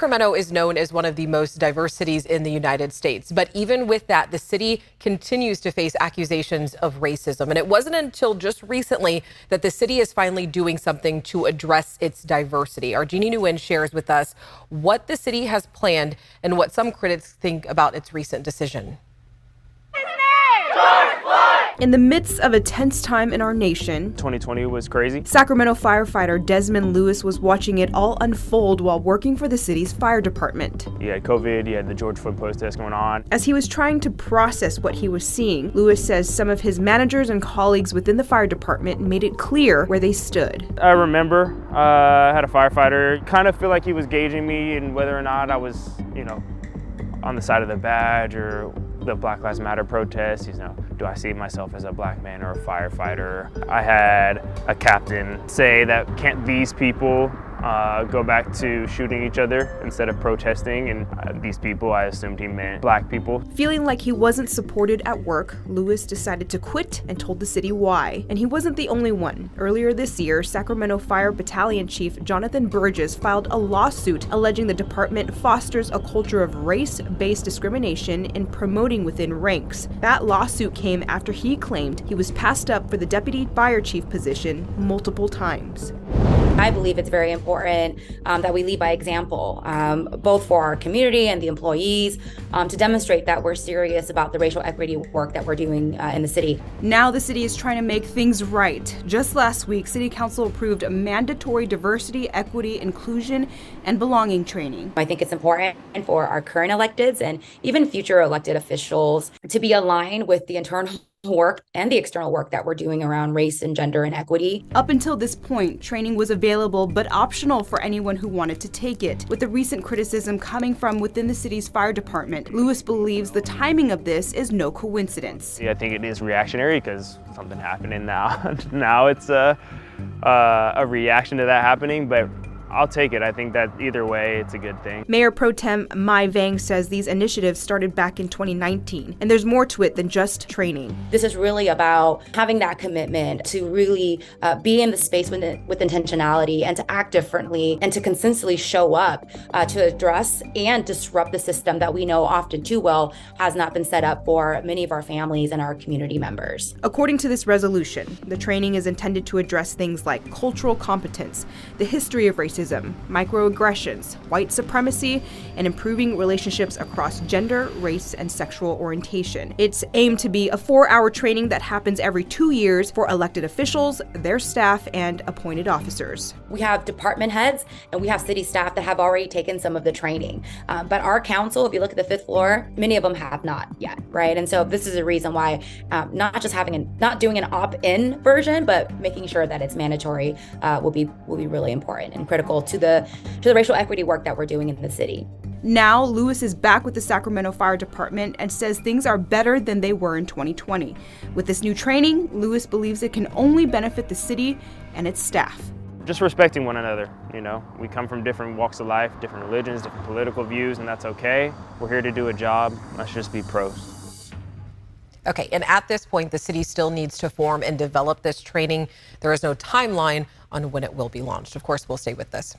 Sacramento is known as one of the most diverse cities in the United States. But even with that, the city continues to face accusations of racism. And it wasn't until just recently that the city is finally doing something to address its diversity. Our Jeannie Nguyen shares with us what the city has planned and what some critics think about its recent decision. In the midst of a tense time in our nation, 2020 was crazy. Sacramento firefighter Desmond Lewis was watching it all unfold while working for the city's fire department. You had COVID, you had the George Floyd protest going on. As he was trying to process what he was seeing, Lewis says some of his managers and colleagues within the fire department made it clear where they stood. I remember I had a firefighter kind of feel like he was gauging me and whether or not I was, on the side of the badge or the Black Lives Matter protests, do I see myself as a black man or a firefighter? I had a captain say that can't these people go back to shooting each other instead of protesting, and these people, I assumed he meant black people. Feeling like he wasn't supported at work, Lewis decided to quit and told the city why. And he wasn't the only one. Earlier this year, Sacramento Fire Battalion Chief Jonathan Burgess filed a lawsuit alleging the department fosters a culture of race-based discrimination in promoting within ranks. That lawsuit came after he claimed he was passed up for the deputy fire chief position multiple times. I believe it's very important that we lead by example, both for our community and the employees, to demonstrate that we're serious about the racial equity work that we're doing in the city. Now the city is trying to make things right. Just last week, City Council approved mandatory diversity, equity, inclusion, and belonging training. I think it's important for our current electeds and even future elected officials to be aligned with the internal work and the external work that we're doing around race and gender and equity. Up until this point, training was available but optional for anyone who wanted to take it. With the recent criticism coming from within the city's fire department, Lewis believes the timing of this is no coincidence. I think it is reactionary because something happening now. Now it's a reaction to that happening, but I'll take it. I think that either way, it's a good thing. Mayor Pro Tem Mai Vang says these initiatives started back in 2019, and there's more to it than just training. This is really about having that commitment to really be in the space with intentionality and to act differently and to consistently show up to address and disrupt the system that we know often too well has not been set up for many of our families and our community members. According to this resolution, the training is intended to address things like cultural competence, the history of racism, microaggressions, white supremacy, and improving relationships across gender, race, and sexual orientation. It's aimed to be a 4-hour training that happens every 2 years for elected officials, their staff, and appointed officers. We have department heads and we have city staff that have already taken some of the training. But our council, if you look at the 5th floor, many of them have not yet, right? And so this is a reason why not doing an opt-in version, but making sure that it's mandatory will be really important and critical to the racial equity work that we're doing in the city. Now, Lewis is back with the Sacramento Fire Department and says things are better than they were in 2020. With this new training, Lewis believes it can only benefit the city and its staff. Just respecting one another, We come from different walks of life, different religions, different political views, and that's okay. We're here to do a job. Let's just be pros. Okay, and at this point, the city still needs to form and develop this training. There is no timeline on when it will be launched. Of course, we'll stay with this.